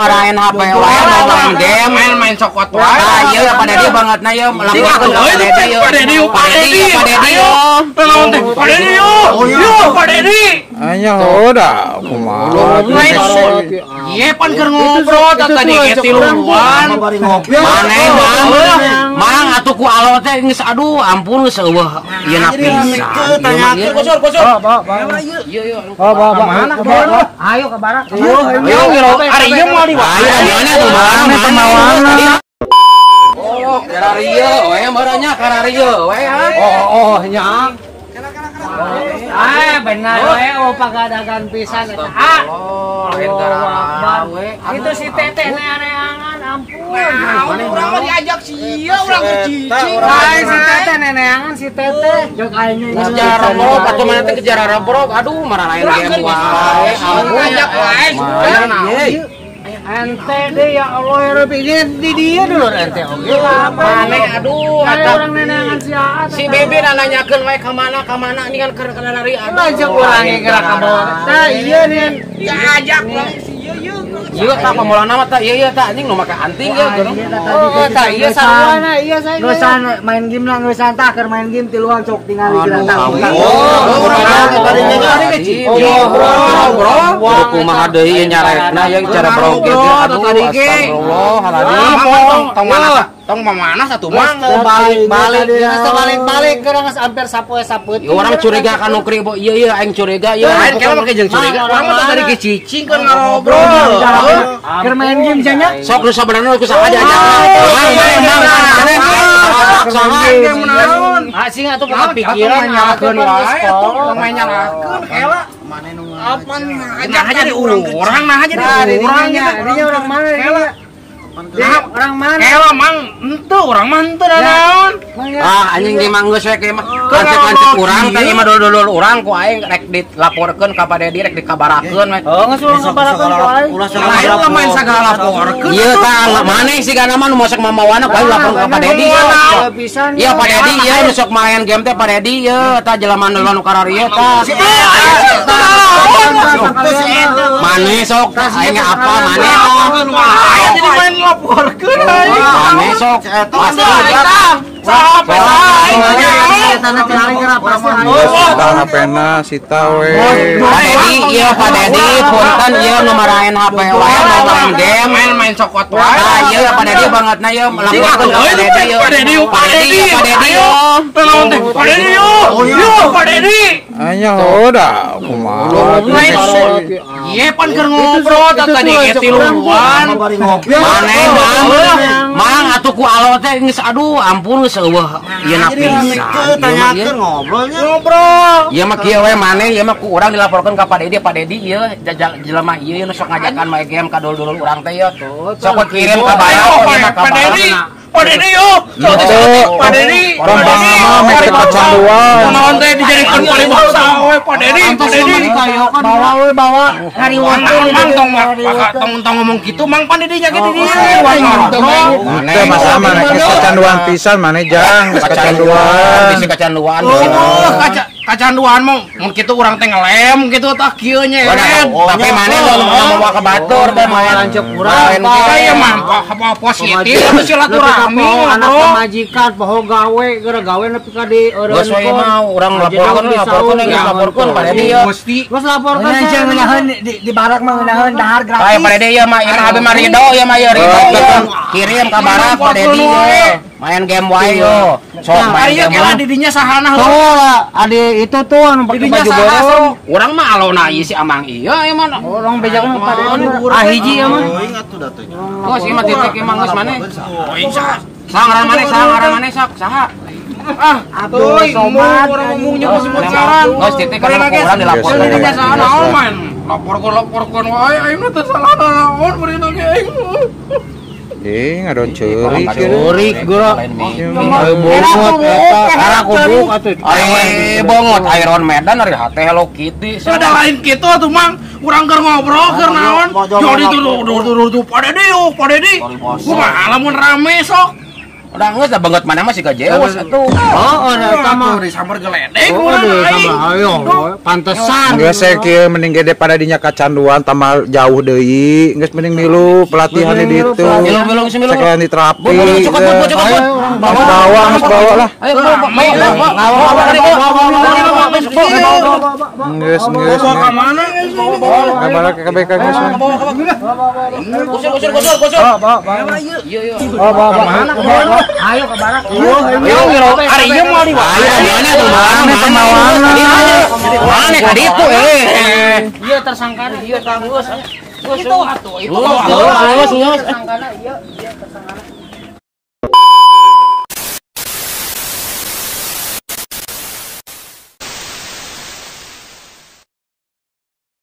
marahin HP wae main game main cokot wae. Ah ieu Pak Dedi bangetna ieu laporkeun ka Pak Dedi ieu. Pak Dedi yo. Naon teh Pak Dedi yo. Yo Pak Dedi. Anya udah kumaha. Ieu pan keur ngobrol tadi ke tiluan. Maneh mang atuh ku alo teh geus aduh ampun geus eueuh ieu na pisan. Tanyakeun kosor. Ieu. Mana ke? Ayo ke barak. Ayo ari ieu mau di Ayo mana tuh mang? Oh, karario we maranya karario we ha. Oh nya. Benar we pagadagan pisan eta. Lain gara we. Itu si Teteh neangan ampun. Urang mah diajak sia urang cicing. Lain si Teteh neangan si Teteh. Jog aing Kejar robrok atau mana teh kejar robrok. Aduh, marah lain game wae. Ampun Ajak wae. ente deh ya Allah ya Rabbi di dia dulu ente oke lah Maneh aduh ada orang nenangan si Aat si Bebe nanyakeun wae ka mana ini kan keur lari ngajak urang gerak ka bawah tah iya nih Diajak wae si ieu tah pamulana mah tah ieu tah anjing nu make anting ieu oh tah iya sarwana iya saya ngeusan main game lah ngeusan tah keur main game tiluan sok tingali gerak tah bro kumaha deui nyarekna yang cara broget aduh astagfirullahaladzim tong mana satu mang balik gerang hampir sapoe-sapeut orang curiga kan nukri bo iya aing curiga ieu lain kela make jeung curiga urang mah tadi ke cicing kan ngobrol keur main game nya sok nu sabenerna ku saha diajak asing atuh boga pikiran nyalakeun wae main nyalakeun kela apa ngajak jadi urang nah jadi urang dinya urang mana kela orang mana kela mang henteu urang mah henteu naon anjing ge mah geus we ge mah kancep urang teh mah dulur urang ku aing rek dilaporkeun ka Pak Dedi rek dikabarakeun we geus urang sabarakeun ku aing lain lah main sagala laporkeun ieu tah maneh sigana mah nu mosok mamawana ku aing lapor ka Pak Dedi iya Pak Dedi ieu nu sok main game teh Pak Dedi ieu tah jelema nu karario tah maneh sok aing apa maneh jadi main laporkeun maneh sok pasti Sudah HP-na sita we. Pak Dedi ieu Pak Dedi punten ieu nu marahin HP wae main game main cokot wae ah ieu Pak Dedi bangetna ieu laporkeun ka Pak Dedi ieu Pak Dedi yo naon teh Pak Dedi yo Pak Dedi Anya udah kumaha. ieu pan keur ngobrol tadi ke tiluan maneh mang atuh ku alo teh geus aduh ampun geus eueuh ieu na pisan tanyakeun ngobrolnya ieu mah kieu we maneh ieu mah ku urang dilaporkeun ka Pak Dedi ieu jelema ieu nu sok ngajakan main game ka dulur urang teh ieu sok kirim ka Pak Dedi yo Pak Dedi Mama make kecanduan. naon teh dijadikeun paribasa we Pak Dedi bawa we bawa ngariwon tong ngomong kitu mang Pak Dedi nya gitu dia Teu masalah mana kecanduan pisan maneh jang kecanduan. bisi kecanduan kacanduan mah mun kitu urang teh ngelem gitu tah kieu nya tapi maneh mau bawa ke batur teh main lanceuk urang aya mah positif silaturahmi anak pamajikan poho gawe gara gawe nepi ka di geus we mah urang laporkeun Pak Dedi ieu geus laporkeun aja ngeunaheun di barak mah ngeunaheun dahar gratis Pak Dedi ieu mah abi mah ridho ieu mah ieu ridho kirim ka barak Pak Dedi main game wae yo sok main game kela didinya sahana ade itu tuh anu pakai baju borong urang mah alona ieu si amang ieu mah orang bejakeun pada hiji ya mah oh si mah titik emang geus maneh saha ngaran maneh sok saha Abdul Somad orang ngomongnya masih pacaran geus titik kana urang dilaporkeun didinya sahana main laporkeun wae ayeuna teh salah naon bari teh aing Ngadon ceurik. Ceurik gura. Bongot eta. Ara kubuk atuh. Ai bongot Iron Maiden ari hate Hello Kitty. Ada lain kitu atuh mang. Urang keur ngobrol keur naon. Jadi tuh Pak Dedi. Kumaha lamun rame sok. Udah geus da banget mana mah si gajewas atuh. Oh, eta mah disamper geledek oh, ayo, pantesan. Geus kieu mending gede pada dinya kacanduan tambah jauh deui. Geus mending milu pelatihan di ditu. Milu geus milu. Sakean diterapi. Cukup. Bawa lah. Ayo Geus. Ka mana? Kabar ke KBK geus. Gusur. Iya. Ayo ke barak. Ari ieu moal di mana ka ditu Iya tersangka ieu Kang Gus. Itu atuh itu. Geus. Tersangkana ieu tersangkana.